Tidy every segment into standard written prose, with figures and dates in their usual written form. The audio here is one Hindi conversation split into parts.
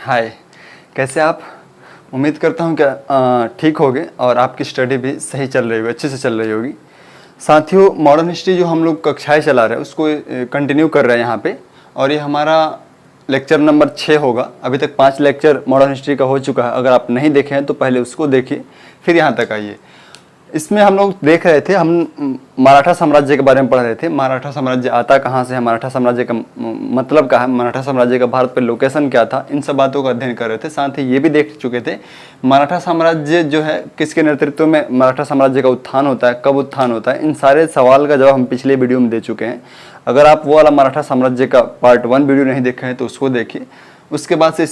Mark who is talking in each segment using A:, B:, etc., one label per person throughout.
A: हाय, कैसे आप? उम्मीद करता हूँ कि ठीक होगे और आपकी स्टडी भी सही चल रही होगी, अच्छे से चल रही होगी। साथियों, मॉडर्न हिस्ट्री जो हम लोग कक्षाएं चला रहे हैं उसको कंटिन्यू कर रहे हैं यहाँ पे, और ये हमारा लेक्चर नंबर 6 होगा। अभी तक 5 लेक्चर मॉडर्न हिस्ट्री का हो चुका है। अगर आप नहीं देखे हैं तो पहले उसको देखिए, फिर यहाँ तक आइए। इसमें हम लोग देख रहे थे, हम मराठा साम्राज्य के बारे में पढ़ रहे थे। मराठा साम्राज्य आता कहाँ से है, मराठा साम्राज्य का मतलब क्या है, मराठा साम्राज्य का भारत पर लोकेशन क्या था, इन सब बातों का अध्ययन कर रहे थे। साथ ही ये भी देख चुके थे मराठा साम्राज्य जो है किसके नेतृत्व में मराठा साम्राज्य का उत्थान होता है, कब उत्थान होता है। इन सारे सवाल का जवाब हम पिछले वीडियो में दे चुके हैं। अगर आप वो वाला मराठा साम्राज्य का पार्ट 1 वीडियो नहीं देखे हैं तो उसको देखिए, उसके बाद से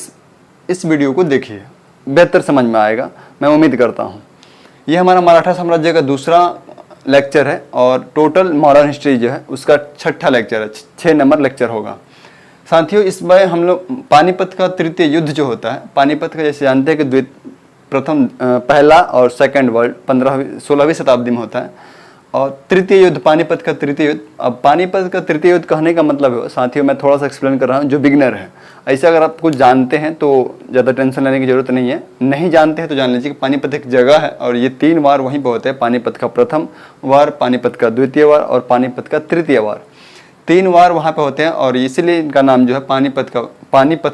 A: इस वीडियो को देखिए, बेहतर समझ में आएगा, मैं उम्मीद करता हूँ। ये हमारा मराठा साम्राज्य का दूसरा लेक्चर है और टोटल मॉडर्न हिस्ट्री जो है उसका 6ठा लेक्चर है, 6 नंबर लेक्चर होगा। साथियों, इस बार हम लोग पानीपत का तृतीय युद्ध जो होता है, पानीपत का जैसे जानते हैं कि पहला और सेकंड वर्ल्ड 16वीं शताब्दी में होता है, और तृतीय युद्ध पानीपत का तृतीय युद्ध। अब पानीपत का तृतीय युद्ध कहने का मतलब है, साथियों मैं थोड़ा सा एक्सप्लेन कर रहा हूँ जो बिगनर है। ऐसे अगर आप कुछ जानते हैं तो ज़्यादा टेंशन लेने की जरूरत नहीं है, नहीं जानते हैं तो जान लीजिए कि पानीपत एक जगह है और ये 3 वार वहीं पर होते हैं। पानीपत का प्रथम वार, पानीपत का द्वितीय वार और पानीपत का तृतीय वार। 3 वार वहाँ पे होते हैं और इसीलिए इनका नाम जो है पानीपत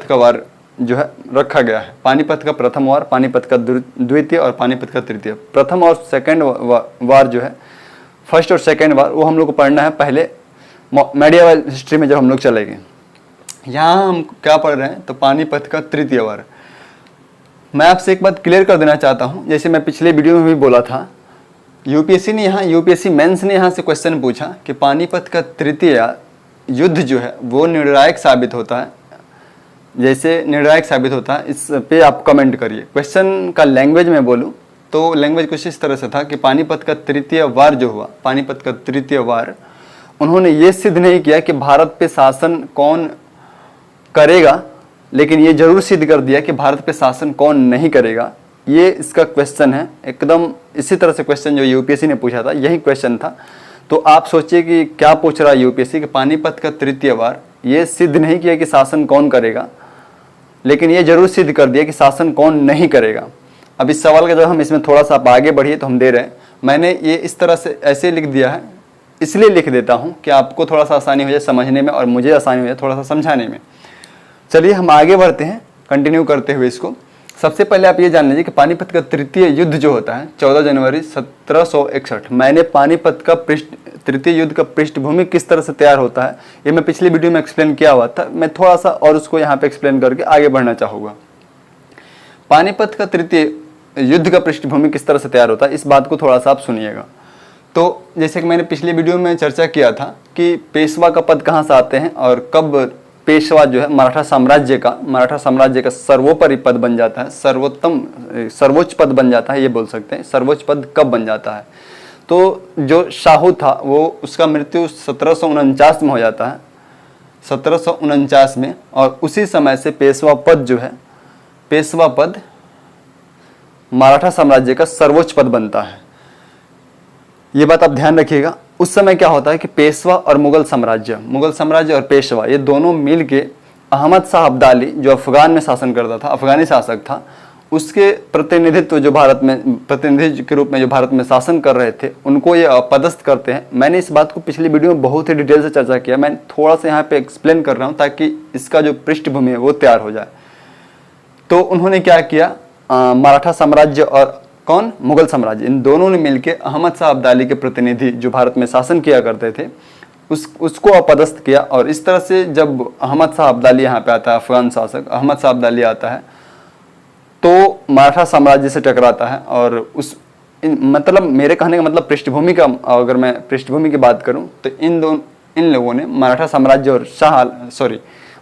A: का वार जो है रखा गया है। पानीपत का प्रथम वार, पानीपत का द्वितीय और पानीपत का तृतीय। प्रथम और सेकेंड वार जो है, फर्स्ट और सेकेंड वार, वो हम लोग को पढ़ना है पहले मेडिएवल हिस्ट्री में जब हम लोग चलेंगे। यहाँ हम क्या पढ़ रहे हैं तो पानीपत का तृतीय वार। मैं आपसे एक बात क्लियर कर देना चाहता हूँ, जैसे मैं पिछले वीडियो में भी बोला था, यूपीएससी मेंस ने यहाँ से क्वेश्चन पूछा कि पानीपत का तृतीय युद्ध जो है वो निर्णायक साबित होता है, जैसे निर्णायक साबित होता है, इस पे आप कमेंट करिए। क्वेश्चन का लैंग्वेज में बोलूँ तो लैंग्वेज कुछ इस तरह से था कि पानीपत का तृतीय वार जो हुआ, पानीपत का तृतीय वार, उन्होंने ये सिद्ध नहीं किया कि भारत पे शासन कौन करेगा, लेकिन ये जरूर सिद्ध कर दिया कि भारत पे शासन कौन नहीं करेगा। ये इसका क्वेश्चन है, एकदम इसी तरह से क्वेश्चन जो यूपीएससी ने पूछा था यही क्वेश्चन था। तो आप सोचिए कि क्या पूछ रहा है यूपीएससी कि पानीपत का तृतीय वार ये सिद्ध नहीं किया कि शासन कौन करेगा, लेकिन ये जरूर सिद्ध कर दिया कि शासन कौन नहीं करेगा। अब इस सवाल का जब हम इसमें थोड़ा सा आप आगे बढ़िए तो हम दे रहे हैं। मैंने ये इस तरह से ऐसे लिख दिया है, इसलिए लिख देता हूँ कि आपको थोड़ा सा आसानी हो जाए समझने में और मुझे आसानी हो जाए थोड़ा सा समझाने में। चलिए हम आगे बढ़ते हैं, कंटिन्यू करते हुए इसको। सबसे पहले आप ये जान लीजिए कि पानीपत का तृतीय युद्ध जो होता है 14 जनवरी 1761। मैंने पानीपत का तृतीय युद्ध का पृष्ठभूमि किस तरह से तैयार होता है ये मैं पिछले वीडियो में एक्सप्लेन किया हुआ था, मैं थोड़ा सा और उसको यहाँ पे एक्सप्लेन करके आगे बढ़ना चाहूँगा। पानीपत का तृतीय युद्ध का पृष्ठभूमि किस तरह से तैयार होता है, इस बात को थोड़ा सा आप सुनिएगा। तो जैसे कि मैंने पिछले वीडियो में चर्चा किया था कि पेशवा का पद कहाँ से आते हैं और कब पेशवा जो है मराठा साम्राज्य का सर्वोपरि पद बन जाता है, सर्वोच्च पद बन जाता है, ये बोल सकते हैं। सर्वोच्च पद कब बन जाता है, तो जो शाहू था वो उसका मृत्यु 1749 में हो जाता है, 1749 में, और उसी समय से पेशवा पद जो है, पेशवा पद मराठा साम्राज्य का सर्वोच्च पद बनता है। ये बात आप ध्यान रखिएगा। उस समय क्या होता है कि पेशवा और मुगल साम्राज्य और पेशवा ये दोनों मिल के अहमद शाह अब्दाली जो अफगान में शासन करता था, अफगानी शासक था, उसके प्रतिनिधित्व जो प्रतिनिधि के रूप में जो भारत में शासन कर रहे थे, उनको ये अपदस्थ करते हैं। मैंने इस बात को पिछली वीडियो में बहुत ही डिटेल से चर्चा किया, मैं थोड़ा सा यहाँ पे एक्सप्लेन कर रहा हूँ ताकि इसका जो पृष्ठभूमि है वो तैयार हो जाए। तो उन्होंने क्या किया, मराठा साम्राज्य और मुगल साम्राज्य, इन दोनों ने मिलकर अहमद शाह अब्दाली के प्रतिनिधि जो भारत में शासन किया करते थे उसको अपदस्थ किया। और इस तरह से जब अहमद शाह अब्दाली यहाँ पे आता है, अफगान शासक अहमद शाह अब्दाली आता है, तो मराठा साम्राज्य से टकराता है। और मतलब मेरे कहने का मतलब पृष्ठभूमि का, अगर मैं पृष्ठभूमि की बात करूँ तो इन लोगों ने मराठा साम्राज्य और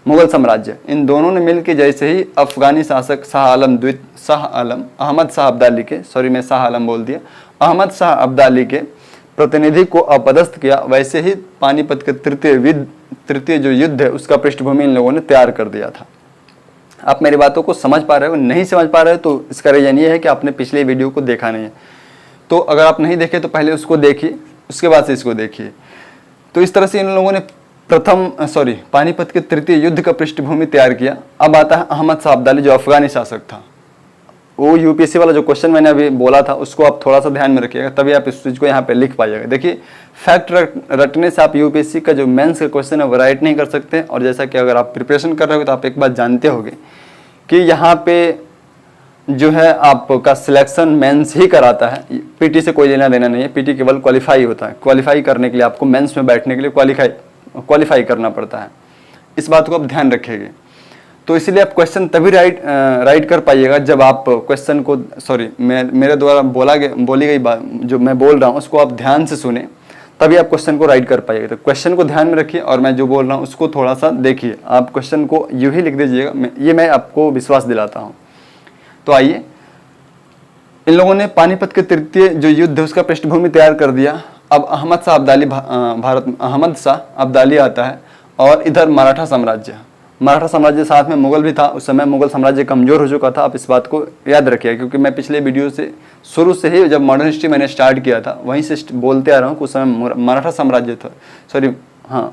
A: मुगल साम्राज्य, इन दोनों ने मिलकर जैसे ही अफगानी शासक अहमद शाह अब्दाली के, मैं शाह आलम बोल दिया, अहमद शाह अब्दाली के प्रतिनिधि को अपदस्थ किया, वैसे ही पानीपत के तृतीय जो युद्ध है उसका पृष्ठभूमि इन लोगों ने तैयार कर दिया था। आप मेरी बातों को समझ पा रहे हो? नहीं समझ पा रहे हो तो इसका रीजन ये है कि आपने पिछले वीडियो को देखा नहीं है। तो अगर आप नहीं देखे तो पहले उसको देखिए, उसके बाद से इसको देखिए। तो इस तरह से इन लोगों ने पानीपत के तृतीय युद्ध का पृष्ठभूमि तैयार किया। अब आता है अहमद शाह अब्दाली, जो अफगानी शासक था। वो यूपीएससी वाला जो क्वेश्चन मैंने अभी बोला था उसको आप थोड़ा सा ध्यान में रखिएगा, तभी आप इस चीज़ को यहाँ पे लिख पाइएगा। देखिए, फैक्ट रटने से आप यूपीएससी का जो मेंस का क्वेश्चन है वो राइट नहीं कर सकते। और जैसा कि अगर आप प्रिपरेशन कर रहे हो तो आप एक बात जानते होंगे कि यहाँ पे जो है आपका सिलेक्शन मेंस ही कराता है, पीटी से कोई लेना देना नहीं है। पीटी केवल क्वालिफाई होता है। क्वालिफाई करने के लिए आपको मेंस में बैठने के लिए क्वालिफाई करना पड़ता है। इस बात को आप ध्यान रखिएगा। तो इसलिए आप क्वेश्चन तभी राइट कर पाइएगा जब आप क्वेश्चन को मेरे द्वारा बोली गई बात जो मैं बोल रहा हूँ उसको आप ध्यान से सुने, तभी आप क्वेश्चन को राइट कर पाइएगा। तो क्वेश्चन को ध्यान में रखिए और मैं जो बोल रहा हूँ उसको थोड़ा सा देखिए। आप क्वेश्चन को यूं ही लिख दीजिएगा, ये मैं आपको विश्वास दिलाता हूँ। तो आइए, इन लोगों ने पानीपत के तृतीय जो युद्ध है उसका पृष्ठभूमि तैयार कर दिया। अब अहमद शाह अब्दाली आता है और इधर मराठा साम्राज्य साथ में मुगल भी था। उस समय मुगल साम्राज्य कमजोर हो चुका था। आप इस बात को याद रखिए, क्योंकि मैं पिछले वीडियो से शुरू से ही जब मॉडर्न हिस्ट्री मैंने स्टार्ट किया था वहीं से बोलते आ रहा हूँ कि उस समय मराठा साम्राज्य था,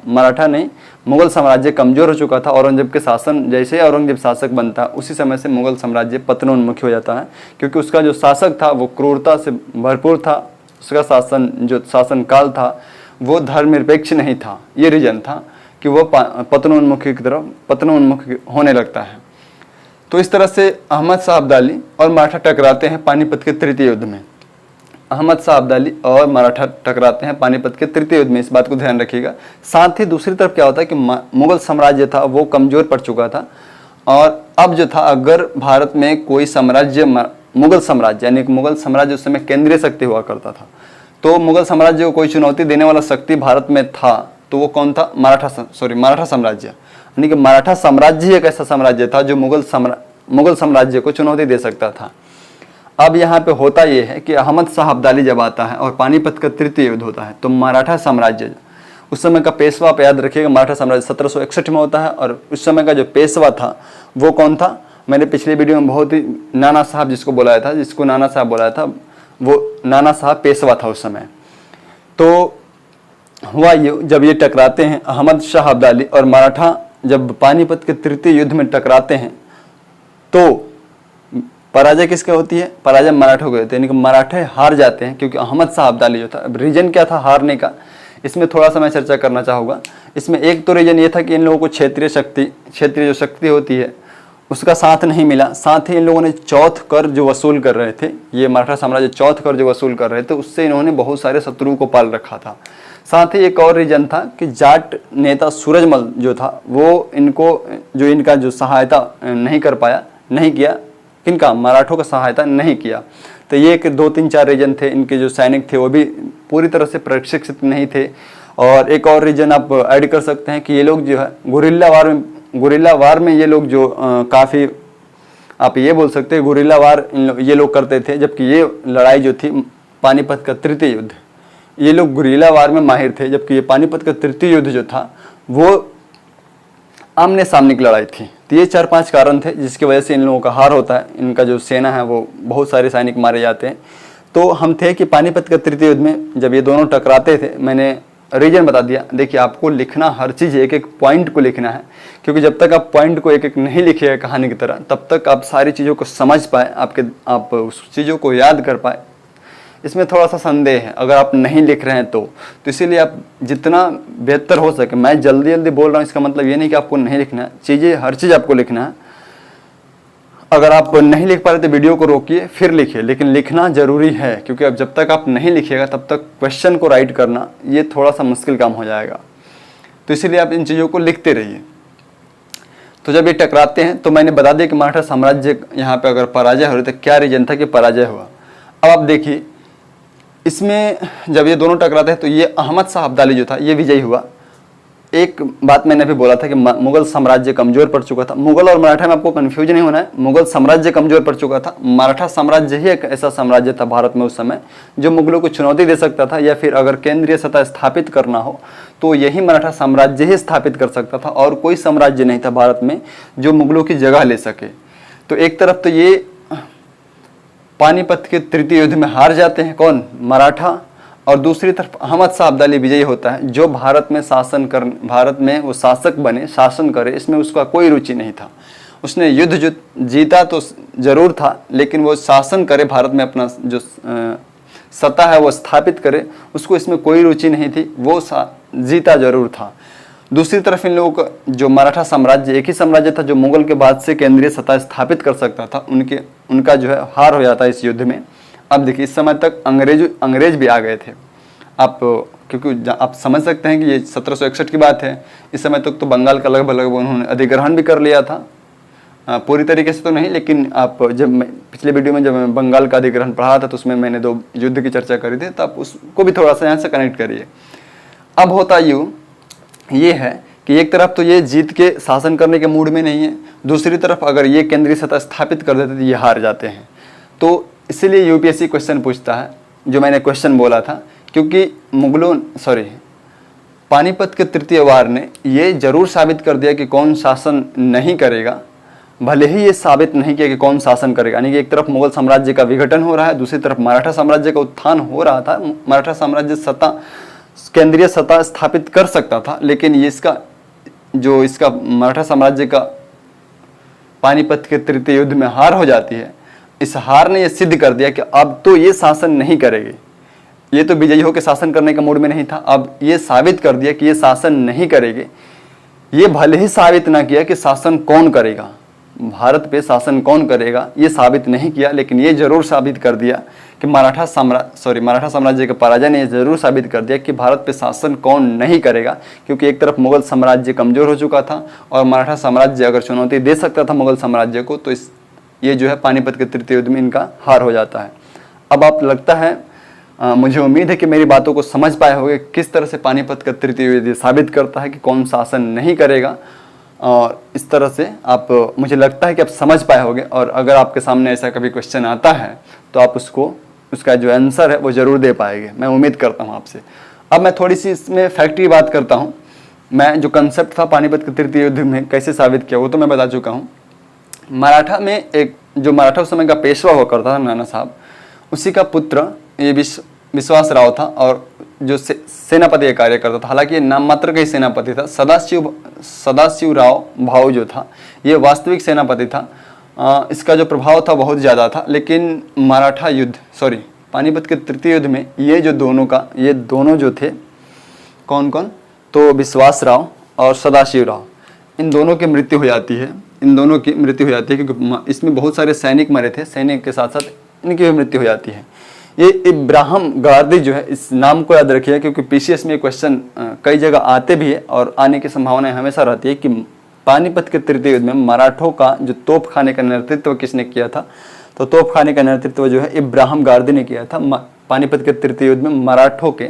A: मराठा नहीं, मुगल साम्राज्य कमजोर हो चुका था। औरंगजेब के शासन, जैसे ही औरंगजेब शासक बनता उसी समय से मुगल साम्राज्य पतनोन्मुखी हो जाता है, क्योंकि उसका जो शासक था वो क्रूरता से भरपूर था। उसका शासन काल था वो धर्मनिरपेक्ष नहीं था। ये रीजन था कि वो पतनोन्मुख होने लगता है। तो इस तरह से अहमद शाह अब्दाली और मराठा टकराते हैं पानीपत के तृतीय युद्ध में। अहमद शाह अब्दाली और मराठा टकराते हैं पानीपत के तृतीय युद्ध में, इस बात को ध्यान रखिएगा। साथ ही दूसरी तरफ क्या होता है कि मुगल साम्राज्य था वो कमजोर पड़ चुका था। और अब जो था, अगर भारत में कोई साम्राज्य, मुगल साम्राज्य यानी मुगल साम्राज्य उस समय केंद्रीय शक्ति हुआ करता था, तो मुगल साम्राज्य को कोई चुनौती देने वाला शक्ति भारत में था तो वो कौन था? मराठा साम्राज्य। यानी कि मराठा साम्राज्य एक ऐसा साम्राज्य था जो मुगल साम्राज्य को चुनौती दे सकता था। अब यहाँ पे होता ये है कि अहमद शाह अब्दाली जब आता है और पानीपत का तृतीय युद्ध होता है तो मराठा साम्राज्य, उस समय का पेशवा आप याद रखिएगा, मराठा साम्राज्य 1761 में होता है। और उस समय का जो पेशवा था वो कौन था? मैंने पिछले वीडियो में बहुत ही नाना साहब जिसको बोलाया था, वो नाना साहब पेशवा था उस समय। तो हुआ ये, जब ये टकराते हैं अहमद शाह अब्दाली और मराठा, जब पानीपत के तृतीय युद्ध में टकराते हैं तो पराजय किसके होती है? पराजय मराठों को होती है, यानी कि मराठे हार जाते हैं, क्योंकि अहमद शाह अब्दाली जो था, अब रीजन क्या था हारने का, इसमें थोड़ा सा मैं चर्चा करना चाहूँगा। इसमें एक तो रीजन ये था कि इन लोगों को क्षेत्रीय जो शक्ति होती है उसका साथ नहीं मिला। साथ ही इन लोगों ने चौथ कर जो वसूल कर रहे थे, ये मराठा साम्राज्य चौथ कर जो वसूल कर रहे थे, उससे इन्होंने बहुत सारे शत्रुओं को पाल रखा था। साथ ही एक और रीजन था कि जाट नेता सूरजमल जो था वो इनका जो सहायता नहीं किया, किनका? मराठों का सहायता नहीं किया। तो ये 2, 3, 4 रीजन थे। इनके जो सैनिक थे वो भी पूरी तरह से प्रशिक्षित नहीं थे। और एक और रीजन आप ऐड कर सकते हैं कि ये लोग जो है गुरिल्ला वार में ये लोग जो काफ़ी, आप ये बोल सकते हैं गुरिल्ला वार ये लोग करते थे। जबकि ये लड़ाई जो थी पानीपत का तृतीय युद्ध, ये लोग गुरिल्ला वार में माहिर थे। जबकि ये पानीपत का तृतीय युद्ध जो था वो आमने सामने की लड़ाई थी। तो ये 4-5 कारण थे जिसकी वजह से इन लोगों का हार होता है। इनका जो सेना है वो बहुत सारे सैनिक मारे जाते हैं। तो हम थे कि पानीपत के तृतीय युद्ध में जब ये दोनों टकराते थे, मैंने रीजन बता दिया। देखिए, आपको लिखना हर चीज़ एक पॉइंट को लिखना है, क्योंकि जब तक आप पॉइंट को एक नहीं लिखिएगा कहानी की तरह, तब तक आप सारी चीज़ों को समझ पाए, आप उस चीज़ों को याद कर पाए। इसमें थोड़ा सा संदेह है अगर आप नहीं लिख रहे हैं तो इसीलिए आप जितना बेहतर हो सके, मैं जल्दी बोल रहा हूँ इसका मतलब ये नहीं कि आपको नहीं लिखना है, हर चीज़ आपको लिखना है। अगर आप नहीं लिख पा रहे तो वीडियो को रोकिए फिर लिखिए, लेकिन लिखना जरूरी है, क्योंकि अब जब तक आप नहीं लिखिएगा तब तक क्वेश्चन को राइट करना ये थोड़ा सा मुश्किल काम हो जाएगा। तो इसीलिए आप इन चीज़ों को लिखते रहिए। तो जब ये टकराते हैं तो मैंने बता दिया कि मराठा साम्राज्य यहाँ पे अगर पराजय हो रही तो क्या रीजन था कि पराजय हुआ। अब आप देखिए, इसमें जब ये दोनों टकराते हैं तो ये अहमद शाह अब्दाली जो था ये विजयी हुआ। एक बात मैंने अभी बोला था कि मुगल साम्राज्य कमजोर पड़ चुका था। मुगल और मराठा में आपको कंफ्यूज नहीं होना है, मुगल साम्राज्य कमजोर पड़ चुका था। मराठा साम्राज्य ही एक ऐसा साम्राज्य था भारत में उस समय जो मुगलों को चुनौती दे सकता था, या फिर अगर केंद्रीय सत्ता स्थापित करना हो तो यही मराठा साम्राज्य ही स्थापित कर सकता था, और कोई साम्राज्य नहीं था भारत में जो मुगलों की जगह ले सके। तो एक तरफ तो ये पानीपत के तृतीय युद्ध में हार जाते हैं कौन? मराठा, और दूसरी तरफ अहमद शाह अब्दाली विजयी होता है, जो भारत में वो शासक बने, शासन करे, इसमें उसका कोई रुचि नहीं था। उसने युद्ध जीता तो जरूर था, लेकिन वो शासन करे, भारत में अपना जो सत्ता है वो स्थापित करे, उसको इसमें कोई रुचि नहीं थी। वो जीता जरूर था। दूसरी तरफ इन लोगों का जो मराठा साम्राज्य, एक ही साम्राज्य था जो मुगल के बाद से केंद्रीय सत्ता स्थापित कर सकता था, उनका जो है हार हो जाता है इस युद्ध में। अब देखिए, इस समय तक अंग्रेज भी आ गए थे। आप क्योंकि आप समझ सकते हैं कि ये 1761 की बात है। इस समय तक तो बंगाल का लगभग उन्होंने अधिग्रहण भी कर लिया था, पूरी तरीके से तो नहीं, लेकिन आप जब पिछले वीडियो में जब मैं बंगाल का अधिग्रहण पढ़ा था तो उसमें मैंने 2 युद्ध की चर्चा करी थी, तो आप उसको भी थोड़ा सा यहाँ से कनेक्ट करिए। अब होता ये है कि एक तरफ तो ये जीत के शासन करने के मूड में नहीं है, दूसरी तरफ अगर ये केंद्रीय सत्ता स्थापित कर देते तो ये हार जाते हैं। तो इसीलिए यूपीएससी क्वेश्चन पूछता है, जो मैंने क्वेश्चन बोला था, क्योंकि पानीपत के तृतीय वार ने ये जरूर साबित कर दिया कि कौन शासन नहीं करेगा, भले ही ये साबित नहीं किया कि कौन शासन करेगा। यानी कि एक तरफ मुगल साम्राज्य का विघटन हो रहा है, दूसरी तरफ मराठा साम्राज्य का उत्थान हो रहा था। मराठा साम्राज्य केंद्रीय सत्ता स्थापित कर सकता था, लेकिन ये इसका मराठा साम्राज्य का पानीपत के तृतीय युद्ध में हार हो जाती है। इस हार ने यह सिद्ध कर दिया कि अब तो ये शासन नहीं करेगी। ये तो विजयी होकर शासन करने का मूड में नहीं था, अब ये साबित कर दिया कि ये शासन नहीं करेगी। ये भले ही साबित ना किया कि शासन कौन करेगा, भारत पे शासन कौन करेगा, ये साबित नहीं किया, लेकिन ये जरूर साबित कर दिया कि मराठा साम्राज्य के पराजय ने ये जरूर साबित कर दिया कि भारत पे शासन कौन नहीं करेगा। क्योंकि एक तरफ मुगल साम्राज्य कमजोर हो चुका था और मराठा साम्राज्य अगर चुनौती दे सकता था मुगल साम्राज्य को, तो ये जो है पानीपत के तृतीय युद्ध में इनका हार हो जाता है। अब आप लगता है मुझे उम्मीद है कि मेरी बातों को समझ पाए होंगे किस तरह से पानीपत का तृतीय युद्ध साबित करता है कि कौन शासन नहीं करेगा, और इस तरह से आप, मुझे लगता है कि आप समझ पाए होंगे। और अगर आपके सामने ऐसा कभी क्वेश्चन आता है तो आप उसका जो आंसर है वो जरूर दे पाएंगे, मैं उम्मीद करता हूँ आपसे। अब मैं थोड़ी सी इसमें फैक्ट की बात करता हूँ। मैं जो कंसेप्ट था पानीपत के तृतीय युद्ध में कैसे साबित किया वो तो मैं बता चुका हूँ। मराठा में जो मराठा उस समय का पेशवा हुआ करता था नाना साहब, उसी का पुत्र ये विश्वास राव था, और जो सेनापति का कार्य करता था। हालांकि ये नाम मात्र का ही सेनापति था। सदाशिव राव भाऊ जो था ये वास्तविक सेनापति था। इसका जो प्रभाव था बहुत ज़्यादा था, लेकिन पानीपत के तृतीय युद्ध में ये दोनों जो थे, कौन कौन, तो विश्वास राव और सदाशिव राव, इन दोनों की मृत्यु हो जाती है। क्योंकि इसमें बहुत सारे सैनिक मरे थे, सैनिक के साथ साथ इनकी भी मृत्यु हो जाती है। ये इब्राहिम गारदी जो है, इस नाम को याद रखिए, क्योंकि पीसीएस में क्वेश्चन कई जगह आते भी है और आने की संभावना हमेशा रहती है कि पानीपत के तृतीय युद्ध में मराठों का जो तोपखाने का नेतृत्व किसने किया था, तो तोपखाने का नेतृत्व जो है इब्राहिम गारदी ने किया था। पानीपत के तृतीय युद्ध में मराठों के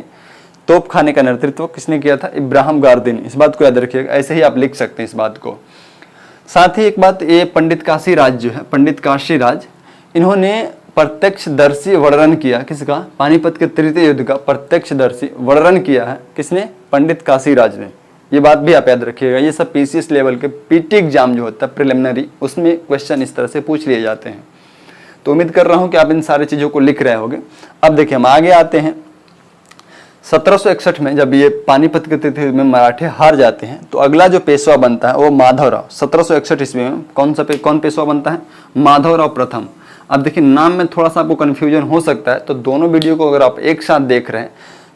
A: तोपखाने का नेतृत्व किसने किया था, इब्राहिम गारदी ने। इस बात को याद रखिएगा, ऐसे ही आप लिख सकते हैं इस बात को। साथ ही एक बात, ये पंडित काशीराज इन्होंने प्रत्यक्षदर्शी वर्णन किया, किसका, पानीपत के तृतीय युद्ध का प्रत्यक्षदर्शी वर्णन किया है किसने, पंडित काशीराज ने। ये बात भी आप याद रखिएगा। ये सब पीसीएस लेवल के पीटी एग्जाम जो होता है प्रिलिमिनरी, उसमें क्वेश्चन इस तरह से पूछ लिए जाते हैं। तो उम्मीद कर रहा हूं कि आप इन सारी चीजों को लिख रहे होंगे। अब देखिए हम आगे आते हैं। 1761 में जब ये पानीपत के तृतीय युद्ध में मराठे हार जाते हैं, तो अगला जो पेशवा बनता है वो माधवराव। 1761 ईस्वी में कौन पेशवा बनता है, माधवराव प्रथम। अब देखिए नाम में थोड़ा सा आपको कन्फ्यूजन हो सकता है, तो दोनों वीडियो को अगर आप एक साथ देख रहे हैं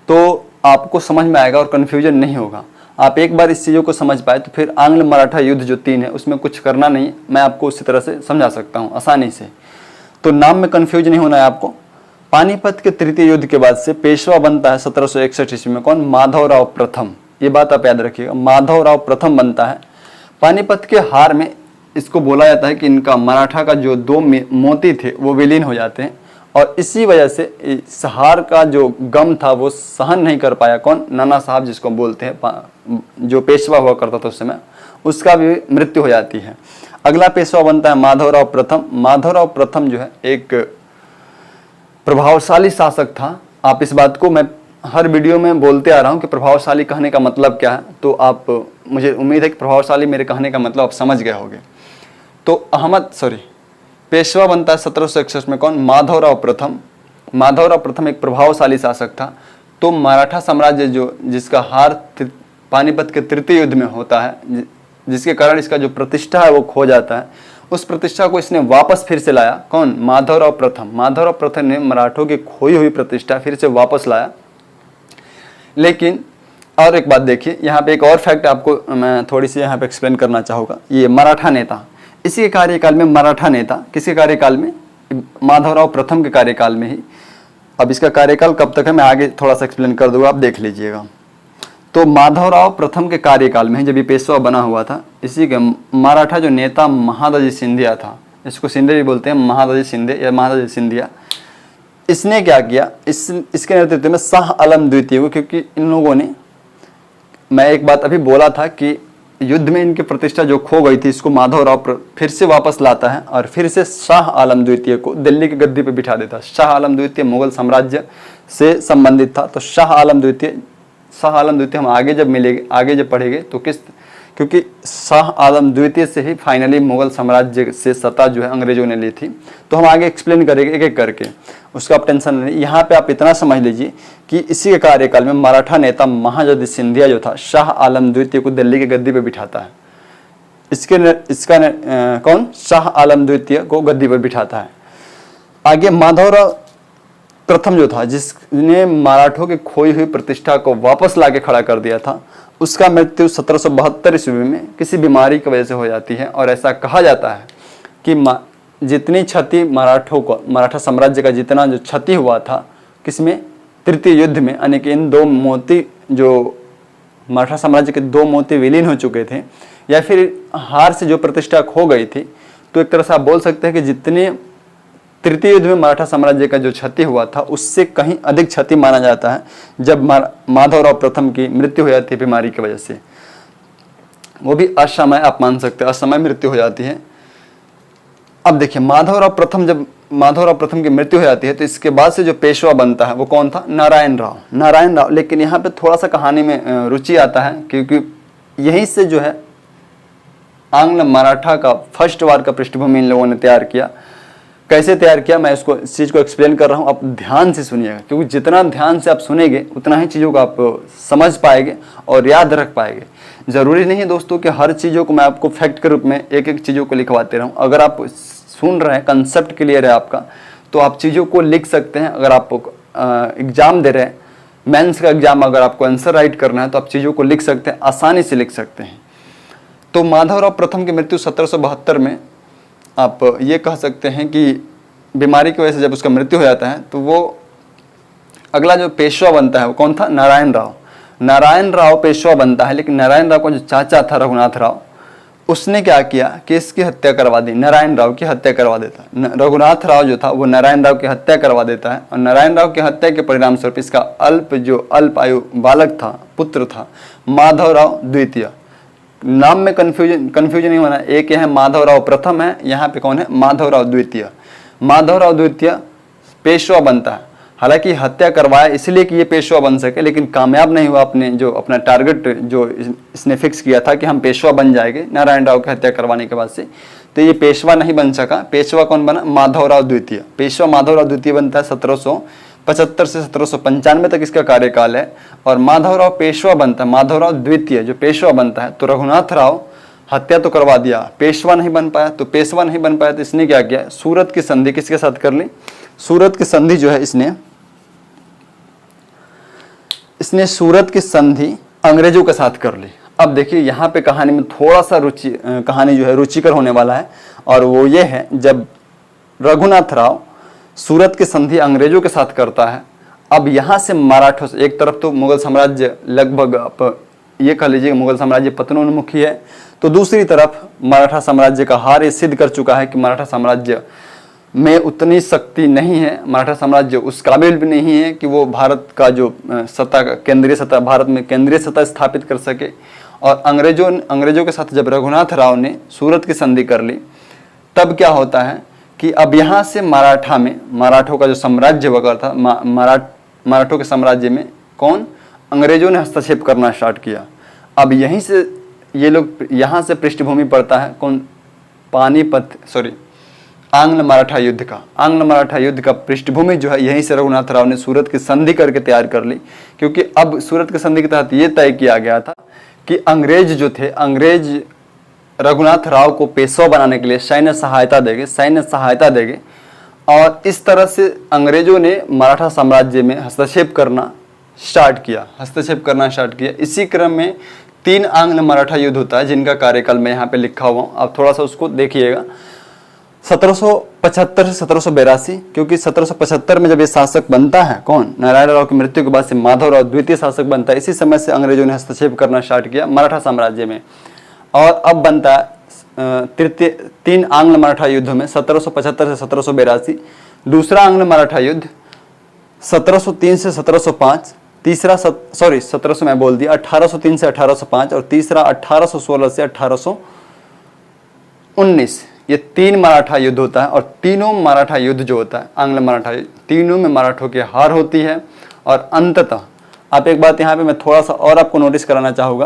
A: तो आपको समझ में आएगा और कन्फ्यूजन नहीं होगा। आप एक बार इस चीज़ों को समझ पाए तो फिर आंग्ल मराठा युद्ध जो 3 है उसमें कुछ करना नहीं, मैं आपको उसी तरह से समझा सकता हूँ आसानी से। तो नाम में कन्फ्यूज नहीं होना है आपको। पानीपत के तृतीय युद्ध के बाद से पेशवा बनता है 1761 ईस्वी में कौन, माधवराव प्रथम। ये बात आप याद रखिएगा, माधवराव प्रथम बनता है। पानीपत के हार में इसको बोला जाता है कि इनका मराठा का जो 2 मोती थे वो विलीन हो जाते हैं, और इसी वजह से इस हार का जो गम था वो सहन नहीं कर पाया कौन, नाना साहब जिसको बोलते हैं, जो पेशवा हुआ करता था उस समय, उसका भी मृत्यु हो जाती है। अगला पेशवा बनता है माधवराव प्रथम। माधवराव प्रथम जो है एक प्रभावशाली शासक था। आप इस बात को मैं हर वीडियो में बोलते आ रहा हूँ कि प्रभावशाली कहने का मतलब क्या है, तो आप, मुझे उम्मीद है कि प्रभावशाली मेरे कहने का मतलब आप समझ गए होंगे। तो पेशवा बनता है 1761 में कौन, माधवराव प्रथम। माधवराव प्रथम एक प्रभावशाली शासक था। तो मराठा साम्राज्य जो जिसका हार पानीपत के तृतीय युद्ध में होता है, जिसके कारण इसका जो प्रतिष्ठा है वो खो जाता है, उस प्रतिष्ठा को इसने वापस फिर से लाया। कौन? माधवराव प्रथम। माधवराव प्रथम ने मराठों की खोई हुई प्रतिष्ठा फिर से वापस लाया। लेकिन और एक बात देखिए, यहाँ पे एक और फैक्ट आपको मैं थोड़ी सी यहाँ पे एक्सप्लेन करना चाहूँगा। ये मराठा नेता, इसी के कार्यकाल में मराठा नेता, किसके कार्यकाल में? माधवराव प्रथम के कार्यकाल में ही। अब इसका कार्यकाल कब तक है मैं आगे थोड़ा सा एक्सप्लेन कर दूंगा, आप देख लीजिएगा। तो माधवराव प्रथम के कार्यकाल में जब ये पेशवा बना हुआ था, इसी के मराठा जो नेता महादजी सिंधिया था, इसको सिंधे भी बोलते हैं, महादजी सिंधे या महादजी सिंधिया, इसने क्या किया, इसके नेतृत्व में शाह आलम द्वितीय को, क्योंकि इन लोगों ने, मैं एक बात अभी बोला था कि युद्ध में इनकी प्रतिष्ठा जो खो गई थी, इसको माधवराव फिर से वापस लाता है और फिर से शाह आलम द्वितीय को दिल्ली की गद्दी पर बिठा देता है। शाह आलम द्वितीय मुगल साम्राज्य से संबंधित था, तो शाह आलम द्वितीय हम आगे जब मिलेंगे, आगे जब पढ़ेंगे तो क्योंकि शाह आलम द्वितीय से ही फाइनली मुगल साम्राज्य से सत्ता जो है अंग्रेजों ने ली थी, तो हम आगे एक्सप्लेन करेंगे एक एक करके, उसका आप टेंशन नहीं। यहाँ पे आप इतना समझ लीजिए कि इसी के कार्यकाल में मराठा नेता महादजी सिंधिया जो था, शाह आलम द्वितीय को दिल्ली की गद्दी पे बिठाता है। कौन? शाह आलम द्वितीय को गद्दी पर बिठाता है। आगे माधवराव प्रथम जो था, जिसने मराठों की खोई हुई प्रतिष्ठा को वापस लाके खड़ा कर दिया था, उसका मृत्यु 1772 ईस्वी में किसी बीमारी की वजह से हो जाती है। और ऐसा कहा जाता है कि जितनी क्षति मराठा साम्राज्य का जितना जो क्षति हुआ था, किसमें? तृतीय युद्ध में, यानी कि इन दो मोती, जो मराठा साम्राज्य के दो मोती विलीन हो चुके थे, या फिर हार से जो प्रतिष्ठा खो गई थी, तो एक तरह से आप बोल सकते हैं कि जितने तृतीय युद्ध में मराठा साम्राज्य का जो क्षति हुआ था, उससे कहीं अधिक क्षति माना जाता है जब माधवराव प्रथम की मृत्यु हो जाती है बीमारी की वजह से। वो भी असमय, आप मान सकते हैं, असमय मृत्यु हो जाती है। अब देखिए, माधवराव प्रथम की मृत्यु हो जाती है, तो इसके बाद से जो पेशवा बनता है वो कौन था? नारायण राव। लेकिन यहाँ पे थोड़ा सा कहानी में रुचि आता है, क्योंकि यहीं से जो है आंग्ल मराठा का फर्स्ट वार का पृष्ठभूमि इन लोगों ने तैयार किया। कैसे तैयार किया, मैं इसको इस चीज़ को एक्सप्लेन कर रहा हूँ, आप ध्यान से सुनिएगा, क्योंकि जितना ध्यान से आप सुनेंगे उतना ही चीज़ों को आप समझ पाएंगे और याद रख पाएंगे। ज़रूरी नहीं है दोस्तों कि हर चीज़ों को मैं आपको फैक्ट के रूप में एक एक चीज़ों को लिखवाते रहूँ। अगर आप सुन रहे हैं, कंसेप्ट क्लियर है आपका, तो आप चीज़ों को लिख सकते हैं। अगर आप एग्ज़ाम दे रहे हैं, मेंस का एग्ज़ाम, अगर आपको आंसर राइट करना है तो आप चीज़ों को लिख सकते हैं, आसानी से लिख सकते हैं। तो माधवराव प्रथम की मृत्यु 1772 में, आप ये कह सकते हैं कि बीमारी की वजह से जब उसका मृत्यु हो जाता है, तो वो अगला जो पेशवा बनता है वो कौन था? नारायण राव पेशवा बनता है। लेकिन नारायण राव का जो चाचा था रघुनाथ राव, उसने क्या किया कि इसकी हत्या करवा दी, नारायण राव की हत्या करवा देता है। रघुनाथ राव जो था वो नारायण राव की हत्या करवा देता है, और नारायण राव की हत्या के परिणाम स्वरूप इसका अल्प आयु बालक था, पुत्र था, माधवराव द्वितीय। नाम में कंफ्यूजन नहीं होना, एक है माधवराव प्रथम है, यहाँ पे कौन है? माधवराव द्वितीय पेशवा बनता है। हालांकि हत्या करवाया इसलिए कि ये पेशवा बन सके, लेकिन कामयाब नहीं हुआ अपने जो अपना टारगेट जो इसने फिक्स किया था कि हम पेशवा बन जाएंगे नारायण राव की हत्या करवाने के बाद से, तो ये पेशवा नहीं बन सका। पेशवा कौन बना? माधवराव द्वितीय। पेशवा माधवराव द्वितीय बनता है 1775 से 1795 तक इसका कार्यकाल है। और माधवराव पेशवा बनता है, माधवराव द्वितीय जो पेशवा बनता है। तो रघुनाथ राव हत्या तो करवा दिया, पेशवा नहीं बन पाया। तो पेशवा नहीं बन पाया तो इसने क्या किया? सूरत की संधि किसके साथ कर ली? सूरत की संधि जो है इसने सूरत की संधि अंग्रेजों के साथ कर ली। अब देखिए यहाँ पे कहानी में थोड़ा सा कहानी जो है रुचिकर होने वाला है, और वो ये है, जब रघुनाथ राव सूरत की संधि अंग्रेजों के साथ करता है, अब यहाँ से मराठों से, एक तरफ तो मुगल साम्राज्य लगभग आप ये कह लीजिए मुगल साम्राज्य पतनोन्मुखी है, तो दूसरी तरफ मराठा साम्राज्य का हार ये सिद्ध कर चुका है कि मराठा साम्राज्य में उतनी शक्ति नहीं है, मराठा साम्राज्य उस काबिल भी नहीं है कि वो भारत का जो सत्ता, केंद्रीय सत्ता, भारत में केंद्रीय सत्ता स्थापित कर सके। और अंग्रेजों के साथ जब रघुनाथ राव ने सूरत की संधि कर ली, तब क्या होता है कि अब यहाँ से मराठों का जो साम्राज्य वगैरह था, मराठों के साम्राज्य में कौन? अंग्रेजों ने हस्तक्षेप करना स्टार्ट किया। अब यहीं से ये लोग, यहाँ से पृष्ठभूमि पड़ता है कौन? आंग्ल मराठा युद्ध का। आंग्ल मराठा युद्ध का पृष्ठभूमि जो है यहीं से रघुनाथ राव ने सूरत की संधि करके तैयार कर ली, क्योंकि अब सूरत की संधि के तहत ये तय किया गया था कि अंग्रेज जो थे, अंग्रेज रघुनाथ राव को पेशवा बनाने के लिए सैन्य सहायता देंगे और इस तरह से अंग्रेजों ने मराठा साम्राज्य में हस्तक्षेप करना स्टार्ट किया। इसी क्रम में 3 आंग्ल मराठा युद्ध होता है जिनका कार्यकाल मैं यहाँ पे लिखा हुआ हूँ, आप थोड़ा सा उसको देखिएगा। 1775 से 1782, क्योंकि 1775 में जब ये शासक बनता है, कौन, नारायण राव की मृत्यु के बाद से माधव राव द्वितीय शासक बनता है। इसी समय से अंग्रेजों ने हस्तक्षेप करना स्टार्ट किया मराठा साम्राज्य में। और अब बनता है 3 आंग्ल मराठा युद्ध में 1775 से 1782, दूसरा आंग्ल मराठा युद्ध 1703 से 1705, तीसरा 1700 मैं बोल दिया, 1803 से 1805 और तीसरा 1816 से 1819। ये 3 मराठा युद्ध होता है और तीनों मराठा युद्ध जो होता है, आंग्ल मराठा युद्ध, तीनों में मराठों की हार होती है। और अंततः आप एक बात यहाँ पे मैं थोड़ा सा और आपको नोटिस कराना चाहूँगा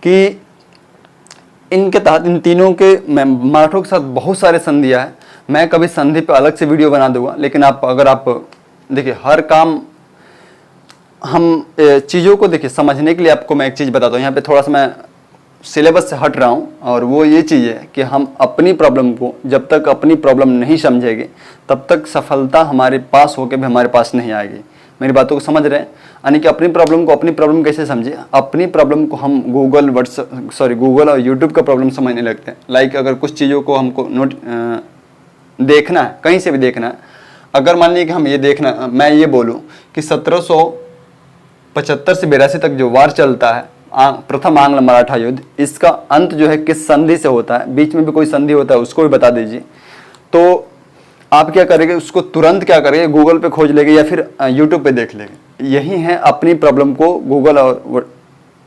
A: कि इनके तहत, इन तीनों के मराठों के साथ बहुत सारे संधियाँ हैं। मैं कभी संधि पे अलग से वीडियो बना दूंगा, लेकिन अगर आप देखिए, हर काम हम चीज़ों को देखिए समझने के लिए आपको मैं एक चीज़ बताता हूँ। यहाँ पे थोड़ा सा मैं सिलेबस से हट रहा हूँ, और वो ये चीज़ है कि हम अपनी प्रॉब्लम को, जब तक अपनी प्रॉब्लम नहीं समझेंगे तब तक सफलता हमारे पास होकर भी हमारे पास नहीं आएगी। मेरी बातों को समझ रहे हैं? यानी कि अपनी प्रॉब्लम कैसे समझे? अपनी प्रॉब्लम को हम गूगल और यूट्यूब का प्रॉब्लम समझने लगते हैं। लाइक अगर कुछ चीज़ों को हमको देखना है, कहीं से भी देखना है, अगर मान लीजिए कि हम ये देखना, मैं ये बोलूँ कि 1775 से 82 तक जो वार चलता है, प्रथम आंग्ल मराठा युद्ध, इसका अंत जो है किस संधि से होता है, बीच में भी कोई संधि होता है उसको भी बता दीजिए। तो आप क्या करेंगे, उसको तुरंत क्या करेंगे, गूगल पे खोज लेंगे या फिर यूट्यूब पे देख लेंगे। यही है अपनी प्रॉब्लम को गूगल और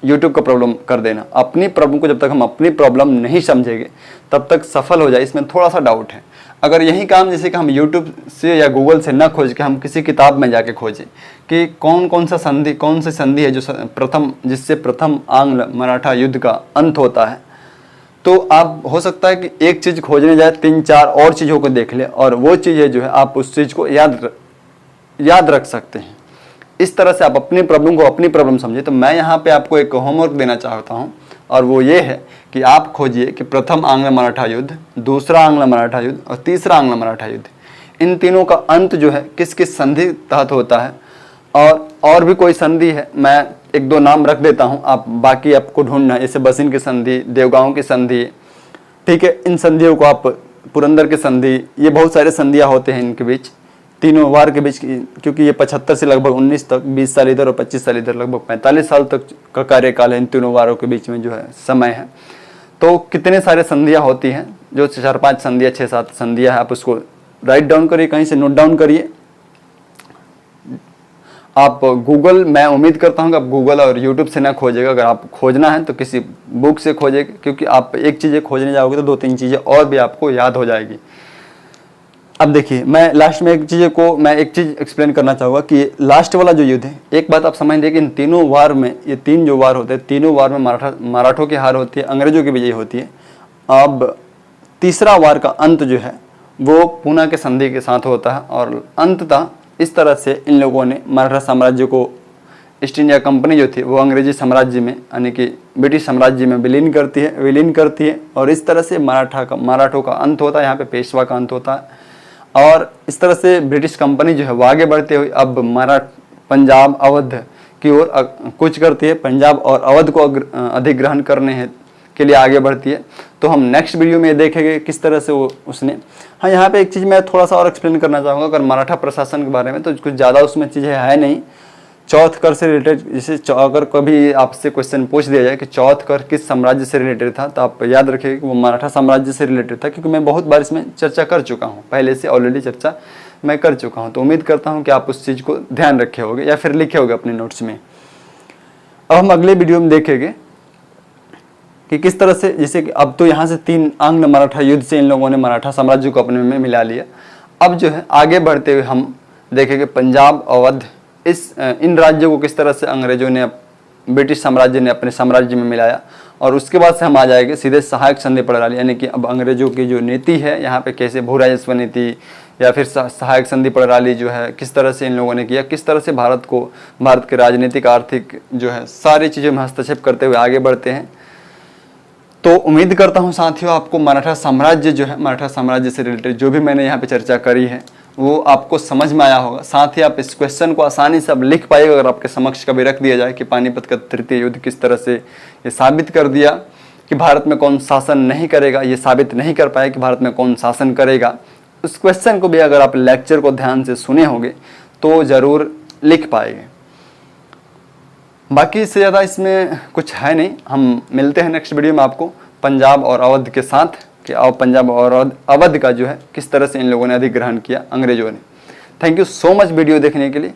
A: यूट्यूब का प्रॉब्लम कर देना। अपनी प्रॉब्लम को जब तक हम अपनी प्रॉब्लम नहीं समझेंगे तब तक सफल हो जाए, इसमें थोड़ा सा डाउट है। अगर यही काम जैसे कि हम यूट्यूब से या गूगल से ना खोज के हम किसी किताब में जाके खोजें कि कौन सी संधि है जो जिससे प्रथम आंग्ल मराठा युद्ध का अंत होता है, तो आप हो सकता है कि एक चीज़ खोजने जाए 3-4 और चीज़ों को देख ले और वो चीज़ें जो है आप उस चीज़ को याद रख सकते हैं। इस तरह से आप अपनी प्रॉब्लम समझे। तो मैं यहाँ पे आपको एक होमवर्क देना चाहता हूँ, और वो ये है कि आप खोजिए कि प्रथम आंग्ल मराठा युद्ध, दूसरा आंग्ल मराठा युद्ध और तीसरा आंग्ल मराठा युद्ध, इन तीनों का अंत जो है किस किस संधि तहत होता है। और भी कोई संधि है, मैं 1-2 नाम रख देता हूँ, आप बाकी आपको ढूंढना, जैसे बसिन की संधि, देवगांव की संधि, ठीक है। इन संधियों को आप, पुरंदर की संधि, ये बहुत सारे संधियाँ होते हैं इनके बीच, तीनों वार के बीच, क्योंकि ये 75 से लगभग 19 तक, 20 साल इधर और 25 साल इधर, लगभग 45 साल तक का कार्यकाल है इन तीनों वारों के बीच में जो है समय है। तो कितने सारे संधियाँ होती हैं, जो 4-5 संधियाँ, 6-7 संधियाँ है, आप उसको राइट डाउन करिए, कहीं से नोट डाउन करिए। आप गूगल, मैं उम्मीद करता हूँ कि आप गूगल और यूट्यूब से ना खोजेगा, अगर आप खोजना है तो किसी बुक से खोजेगा, क्योंकि आप एक चीज़ें खोजने जाओगे तो 2-3 चीज़ें और भी आपको याद हो जाएगी। अब देखिए, मैं लास्ट में एक चीज़ एक्सप्लेन करना चाहूँगा कि लास्ट वाला जो युद्ध है, एक बात आप समझ लीजिए कि इन तीनों वार में, ये 3 जो वार होते हैं, तीनों वार में मराठों की हार होती है, अंग्रेजों की विजय होती है। अब तीसरा वार का अंत जो है वो पूना के संधि के साथ होता है, और अंततः इस तरह से इन लोगों ने मराठा साम्राज्य को, ईस्ट इंडिया कंपनी जो थी वो अंग्रेजी साम्राज्य में, यानी कि ब्रिटिश साम्राज्य में विलीन करती है और इस तरह से मराठों का अंत होता है, यहाँ पे पेशवा का अंत होता है। और इस तरह से ब्रिटिश कंपनी जो है वो आगे बढ़ते हुए अब पंजाब, अवध की ओर कूच करती है, पंजाब और अवध को अधिग्रहण करने के लिए आगे बढ़ती है। तो हम नेक्स्ट वीडियो में देखेंगे किस तरह से उसने, हाँ, यहाँ पे एक चीज़ मैं थोड़ा सा और एक्सप्लेन करना चाहूँगा अगर मराठा प्रशासन के बारे में, तो कुछ ज़्यादा उसमें चीज़ें है नहीं। चौथ कर से रिलेटेड, जैसे अगर कभी आपसे क्वेश्चन पूछ दिया जाए कि चौथ कर किस साम्राज्य से रिलेटेड था, तो आप याद रखिए कि वो मराठा साम्राज्य से रिलेटेड था, क्योंकि मैं बहुत बार इसमें चर्चा कर चुका हूँ, पहले से ऑलरेडी चर्चा मैं कर चुका हूँ। तो उम्मीद करता हूँ कि आप उस चीज़ को ध्यान रखे होगे या फिर लिखे होगे अपने नोट्स में। अब हम अगले वीडियो में देखेंगे कि किस तरह से, जैसे कि अब तो यहाँ से 3 आंग्ल मराठा युद्ध से इन लोगों ने मराठा साम्राज्य को अपने में मिला लिया। अब जो है आगे बढ़ते हुए हम देखेंगे पंजाब, अवध, इन राज्यों को किस तरह से अंग्रेजों ने, ब्रिटिश साम्राज्य ने अपने साम्राज्य में मिलाया, और उसके बाद से हम आ जाएंगे सीधे सहायक संधि प्रणाली, यानी कि अब अंग्रेजों की जो नीति है यहाँ पे कैसे भू राजस्व नीति या फिर सहायक संधि प्रणाली जो है किस तरह से इन लोगों ने किया, किस तरह से भारत के राजनीतिक आर्थिक जो है सारी चीज़ों में हस्तक्षेप करते हुए आगे बढ़ते हैं। तो उम्मीद करता हूँ साथियों आपको मराठा साम्राज्य जो है, मराठा साम्राज्य से रिलेटेड जो भी मैंने यहाँ पे चर्चा करी है वो आपको समझ में आया होगा। साथ ही आप इस क्वेश्चन को आसानी से अब लिख पाएगा अगर आपके समक्ष कभी रख दिया जाए कि पानीपत का तृतीय युद्ध किस तरह से ये साबित कर दिया कि भारत में कौन शासन नहीं करेगा, ये साबित नहीं कर पाए कि भारत में कौन शासन करेगा। उस क्वेश्चन को भी अगर आप लेक्चर को ध्यान से सुने होंगे तो ज़रूर लिख पाएंगे। बाकी इससे ज़्यादा इसमें कुछ है नहीं। हम मिलते हैं नेक्स्ट वीडियो में आपको पंजाब और अवध के साथ कि पंजाब और अवध का जो है किस तरह से इन लोगों ने अधिग्रहण किया अंग्रेजों ने। Thank you so much video देखने के लिए।